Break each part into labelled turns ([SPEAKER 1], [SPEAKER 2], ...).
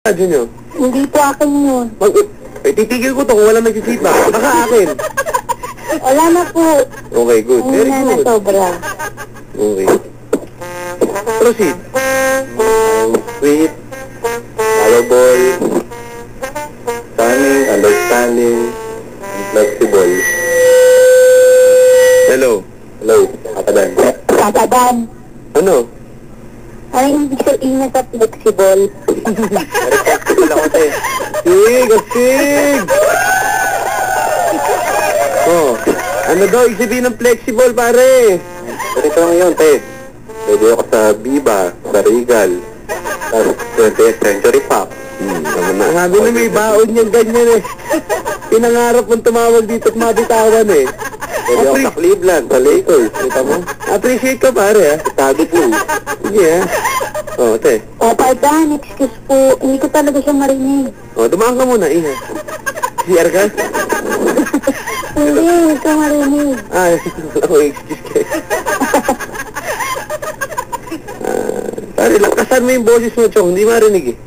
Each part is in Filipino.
[SPEAKER 1] radyo nyo?
[SPEAKER 2] Hindi po akin yun.
[SPEAKER 1] Titigil ko to kung walang nagsisita. Baka akin.
[SPEAKER 2] Wala na po.
[SPEAKER 1] Okay, good.
[SPEAKER 2] Ang
[SPEAKER 1] Very
[SPEAKER 2] na
[SPEAKER 1] good.
[SPEAKER 2] sobra.
[SPEAKER 1] Okay. Proceed.
[SPEAKER 3] Sweet, allowable, cunning, understanding, and flexible.
[SPEAKER 1] Hello.
[SPEAKER 3] Hello, Katadan.
[SPEAKER 2] Tatadan.
[SPEAKER 1] Ano?
[SPEAKER 2] Ano yung ibig sabihin na sa flexible?
[SPEAKER 3] Very flexible ako, te.
[SPEAKER 1] Sig! Asig! Oh. Ano daw? Isipin ng flexible, pare.
[SPEAKER 3] Ganito lang yun, te. Pwede ako sa Viva, sa Regal, sa 20th Century Pop.
[SPEAKER 1] Sabi na may baon niyang ganyan eh. Pinangarap mong tumawag dito at mabitawan eh.
[SPEAKER 3] Pwede ako sa Cleveland, sa Lakers. Kita mo?
[SPEAKER 1] Appreciate ka, pare, ha?
[SPEAKER 3] Chicago Bulls.
[SPEAKER 1] Sige, ha? Oh, te.
[SPEAKER 2] Tatadan, excuse po. Hindi ko talaga siya marinig.
[SPEAKER 1] Oh, dumaan ka muna, iha. CR ka?
[SPEAKER 2] Hindi ko marinig.
[SPEAKER 1] Ah, oh, excuse ka. Pare, lakasan mo yung boses mo, Chong. Hindi marinig eh.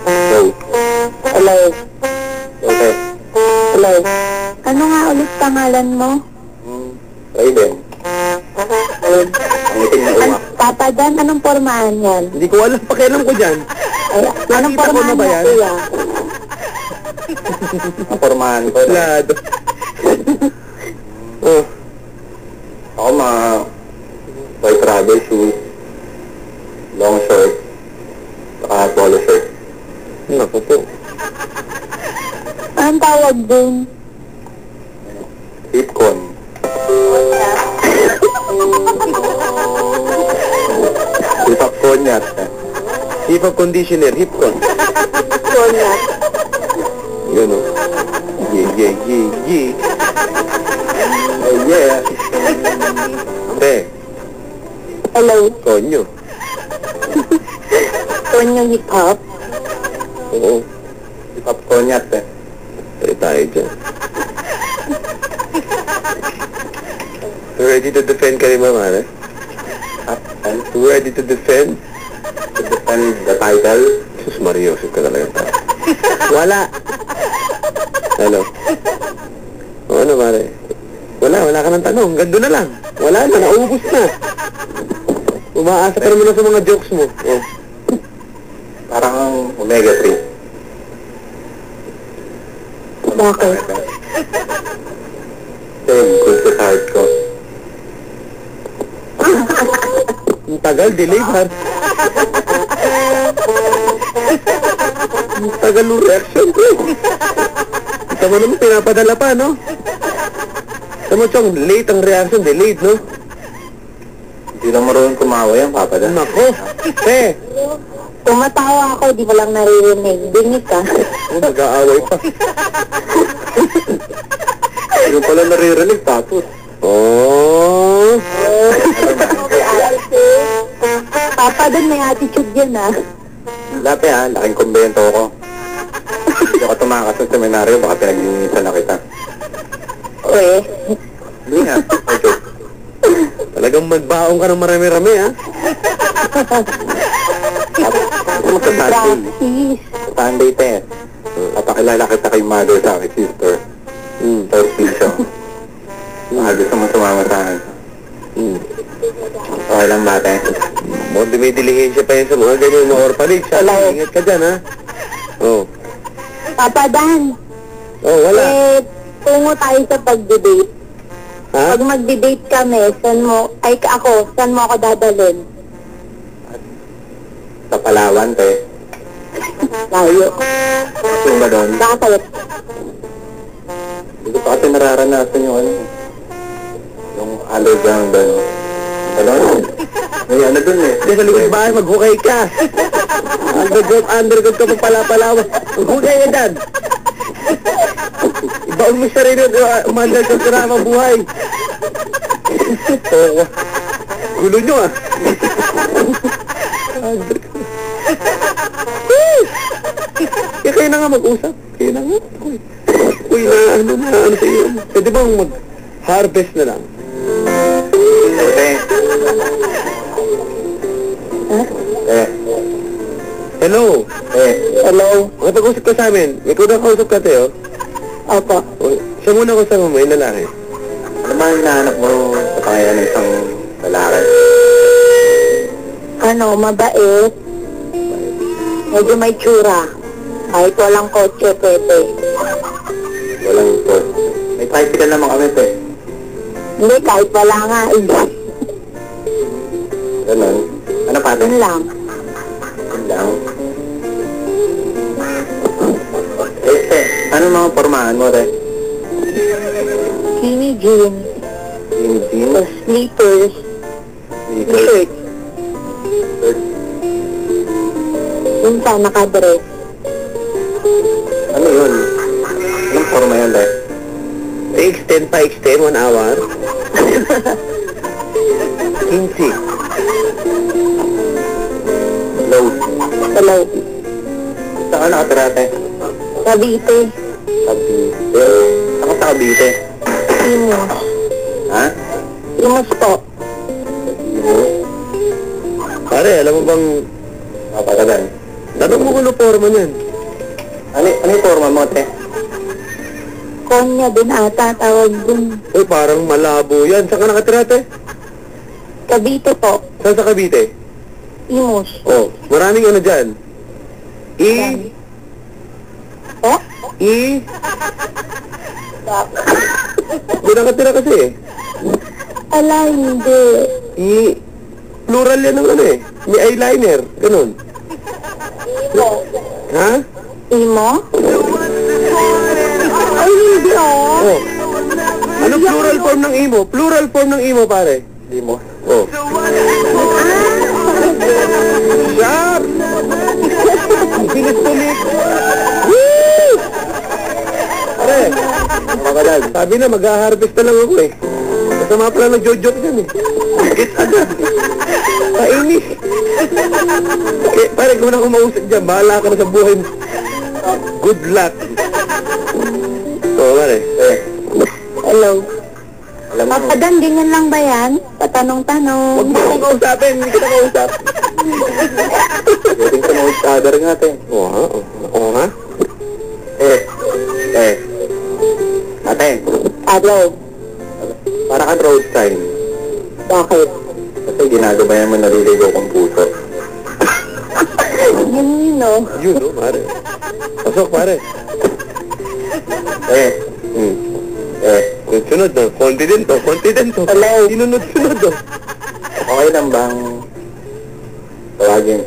[SPEAKER 3] Hello.
[SPEAKER 2] Hello.
[SPEAKER 3] Okay.
[SPEAKER 2] Hello. Ano nga ulit pangalan mo?
[SPEAKER 3] Raiden. Ang itim na uwak.
[SPEAKER 2] Tatadan, anong pormahan yan?
[SPEAKER 1] Hindi ko alam, pakialam ko dyan.
[SPEAKER 2] Ay, anong
[SPEAKER 1] Nakita ko
[SPEAKER 2] pormahan
[SPEAKER 1] na ba
[SPEAKER 2] mo,
[SPEAKER 1] yan?
[SPEAKER 2] kuya?
[SPEAKER 3] Ang pormahan ko.
[SPEAKER 1] Lado. Oh.
[SPEAKER 3] Ako mga white travel shoes, long shirt, saka polo shirt.
[SPEAKER 1] Naku po.
[SPEAKER 2] Anong tawag dun?
[SPEAKER 3] Hipcon. Hip-hop cognac.
[SPEAKER 1] Hip-hop conditioner, hip-con.
[SPEAKER 2] Sonia.
[SPEAKER 1] Yun, oh. Yeah.
[SPEAKER 3] Oh yeah.
[SPEAKER 1] Te,
[SPEAKER 2] Hello.
[SPEAKER 1] konyo.
[SPEAKER 2] Sonia hip-hop.
[SPEAKER 1] Oo.
[SPEAKER 3] Hip-hop cognac.
[SPEAKER 1] Tayo dyan. Ready to defend ka rin ba, mare?
[SPEAKER 3] And
[SPEAKER 1] Ready to defend?
[SPEAKER 3] to defend the title.
[SPEAKER 1] Sus Mario, sus ka talaga tayo. Wala. Hello. O ano, mare? Wala ka ng tanong. Gando na lang. Wala na, naubos na. Umaasa ka naman na sa mga jokes mo. Oh.
[SPEAKER 3] Parang Omega 3.
[SPEAKER 2] Bakit?
[SPEAKER 3] Same, good to heart ko.
[SPEAKER 1] Ang tagal, delay, har. Ang tagal ng reaction ko. Ito mo naman, pinapadala pa, no? Ito mo, Chong, late ang reaction, delayed, no?
[SPEAKER 3] Hindi lang marunong kumawa yan, Papa.
[SPEAKER 1] Nako,
[SPEAKER 2] Tumatawa ako, di mo lang naririnig. Dinig ka.
[SPEAKER 1] mag-aaway pa.
[SPEAKER 3] Yung pala naririnig, tapos.
[SPEAKER 1] Oh,
[SPEAKER 2] Papa, dun may attitude yan, ah.
[SPEAKER 3] Dati laking kumbento ko. Hindi ako tumakas sa seminaryo, baka pinaglinisan na kita.
[SPEAKER 2] Uy.
[SPEAKER 3] Hindi nga, okay.
[SPEAKER 1] talagang magbaong ka ng marami-rami, ha?
[SPEAKER 3] Ito mo sa Sunday.
[SPEAKER 2] Practice.
[SPEAKER 3] Sunday, te. Papakilala kita kay mother sa akin, sister. First vision. Baka gusto mo sumama sa akin. Okay lang ba, te?
[SPEAKER 1] Mo, may dilihinsya pa yun sa mga ganyan na orphanage.
[SPEAKER 2] Hello.
[SPEAKER 1] Ingat ka dyan, ha? Oh.
[SPEAKER 2] Papa Dan,
[SPEAKER 1] Oh, wala.
[SPEAKER 2] tungo tayo sa pag-debate.
[SPEAKER 1] Ha?
[SPEAKER 2] Pag mag-debate kami, saan mo ako dadalhin?
[SPEAKER 3] Sa Palawan, te.
[SPEAKER 2] Layo.
[SPEAKER 3] Yung ba doon?
[SPEAKER 2] Bakit?
[SPEAKER 3] Hindi ko pa kasi nararanasan yung ano. Yung underground doon. Ano? May ano doon eh.
[SPEAKER 1] Diyan sa likod bahay, maghukay ka. Underground ka pag pala-palawan. Maghukay ka dyan. Ibaon mo sa rin yun, umandal ka sa ramang buhay. Oo. Gulo nyo, ah. Kaya kayo na nga mag-usap. Kayo na nga. Uy, ano sa iyo. Pwede bang mag-harvest na lang?
[SPEAKER 3] Okay. Eh.
[SPEAKER 1] Hello?
[SPEAKER 2] Hello?
[SPEAKER 1] Makapag-usap ka sa amin. Ikaw na kausap ka, Teo.
[SPEAKER 2] Opo.
[SPEAKER 1] Siya muna ko sa mo, yung lalaki.
[SPEAKER 3] Ano ba yung hinahanap mo sa kaya ng isang lalaki?
[SPEAKER 2] Ano, mabait. Medyo may tsura. Kahit walang kotse, pwede.
[SPEAKER 3] Walang ito. May tricycle naman kami, te.
[SPEAKER 2] Hindi, kahit wala nga.
[SPEAKER 3] Ganun. Ano pa, te?
[SPEAKER 2] Yun lang.
[SPEAKER 3] Yun lang. Te, ano mga pormahan mo, te?
[SPEAKER 2] Skinny jeans.
[SPEAKER 3] Skinny jeans?
[SPEAKER 2] Tapos slippers.
[SPEAKER 3] Sneakers?
[SPEAKER 2] Shirt.
[SPEAKER 3] Shirt?
[SPEAKER 2] Yun sa nakadress.
[SPEAKER 3] Ano yun? Anong forma yun, te?
[SPEAKER 1] Pa-extend, 1 hour. 15.
[SPEAKER 3] Load.
[SPEAKER 2] Hello.
[SPEAKER 3] Saan ka nakatira, te?
[SPEAKER 2] Cavite.
[SPEAKER 3] Cavite. Saan ka sa Cavite?
[SPEAKER 2] Imus.
[SPEAKER 3] Ha?
[SPEAKER 2] Imus po.
[SPEAKER 1] Pare, alam mo bang...
[SPEAKER 3] Kapagalan.
[SPEAKER 1] Tanong mo kung ano forma niyan.
[SPEAKER 3] Ano yung forma mo, te?
[SPEAKER 2] Konya din ata tawag dun.
[SPEAKER 1] Uy, parang malabo yan. Saan ka nakatira, te?
[SPEAKER 2] Cavite po.
[SPEAKER 1] Saan sa Cavite?
[SPEAKER 2] Imus.
[SPEAKER 1] Oh, maraming ano dyan.
[SPEAKER 2] Eh?
[SPEAKER 1] Doon nakatira kasi eh.
[SPEAKER 2] Ala, hindi.
[SPEAKER 1] Plural yan ng ano eh. May eyeliner. Ganun.
[SPEAKER 2] Imo.
[SPEAKER 1] Ha?
[SPEAKER 2] Imo? Ay, hindi oh.
[SPEAKER 1] Oh. Ano plural form ng imo? Plural form ng imo, pare.
[SPEAKER 3] Limo.
[SPEAKER 1] Oh. Sharp! Bilis-bilis. Woo! Pare,
[SPEAKER 3] Kapagalan.
[SPEAKER 1] sabi na mag-harvest na lang ako eh. Kasama pala ng Jojo dyan eh. Get agad. Kainis. Eh, pare, kung na kumausap dyan, bahala ka na sa buhay mo. Good luck. Oo, pare.
[SPEAKER 2] Hello.
[SPEAKER 3] Alam mo,
[SPEAKER 2] Papadan, ganyan lang ba yan? Patanong-tanong.
[SPEAKER 1] Huwag mo akong kausapin, hindi kita kausap.
[SPEAKER 3] pwedeng sa mga other nga, te.
[SPEAKER 1] Oo, ha? Oo, ha?
[SPEAKER 3] Ate,
[SPEAKER 2] Hello.
[SPEAKER 3] para kang road sign.
[SPEAKER 2] Bakit?
[SPEAKER 3] Kasi ginagabayan mo naliligo kong puso.
[SPEAKER 2] Yun, no?
[SPEAKER 1] Yun, no, pare. Pasok, pare. Sunod, no? Confident to.
[SPEAKER 2] Hello.
[SPEAKER 1] Sinunod-sunod, oh.
[SPEAKER 3] Okay lang bang tawagin?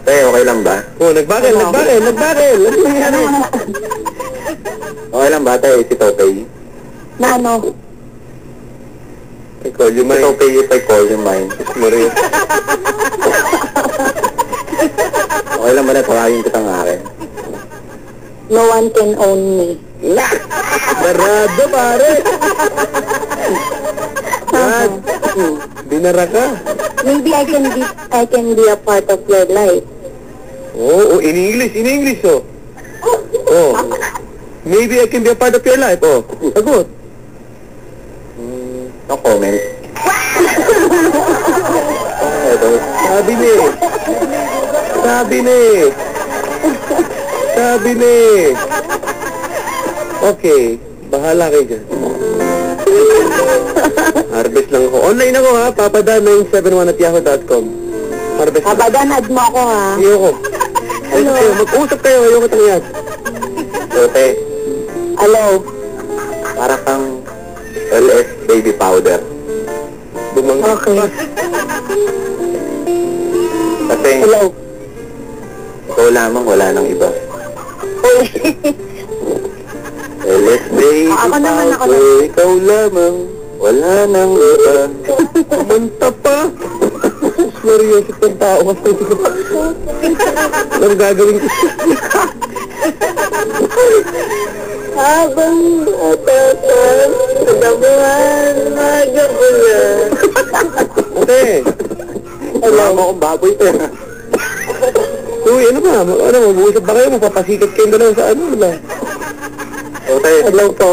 [SPEAKER 3] Te, okay lang ba?
[SPEAKER 1] Oh, nagbaril. Ano nangyari?
[SPEAKER 3] Okay lang ba, te? Si Topey?
[SPEAKER 2] Na ano?
[SPEAKER 1] I call you
[SPEAKER 3] Si
[SPEAKER 1] mine.
[SPEAKER 3] Topey if I call you mine.
[SPEAKER 1] Maria.
[SPEAKER 3] Okay lang ba na tawagin kitang akin?
[SPEAKER 2] No one can own me.
[SPEAKER 1] Barado, pare. Brad, binara ka.
[SPEAKER 2] Maybe I can be a part of your life.
[SPEAKER 1] Oh, in English, oh. Oh. Maybe I can be a part of your life, oh. Sagot.
[SPEAKER 3] No comment.
[SPEAKER 1] Sabi ni. Okay, bahala kayo dyan. Harvest lang ako. Online ako ha, papada971@yahoo.com. Harvest lang.
[SPEAKER 2] Kabaganad mo ako ha.
[SPEAKER 1] Ayoko. Mag-usap kayo, ayoko tangyag.
[SPEAKER 3] Tote,
[SPEAKER 2] Hello.
[SPEAKER 3] para kang LS baby powder.
[SPEAKER 1] Bumangga
[SPEAKER 2] Okay.
[SPEAKER 1] pa.
[SPEAKER 3] Kasi
[SPEAKER 2] Hello.
[SPEAKER 3] ikaw lamang, wala nang iba. LS baby
[SPEAKER 2] Ako naman, ako
[SPEAKER 3] powder, ikaw lamang, wala nang iba.
[SPEAKER 1] Kumanta pa. Seryoso itong tao kasi. Anong gagawin ko?
[SPEAKER 2] Habang atasan, damuhan, magabulan.
[SPEAKER 1] Ate,
[SPEAKER 3] Wala mo akong baboy to.
[SPEAKER 1] uy, ano ba? Mag-uusap ba kayo? Magpapasikat kayong dalawa sa ano ba?
[SPEAKER 3] Tote,
[SPEAKER 2] Hello po.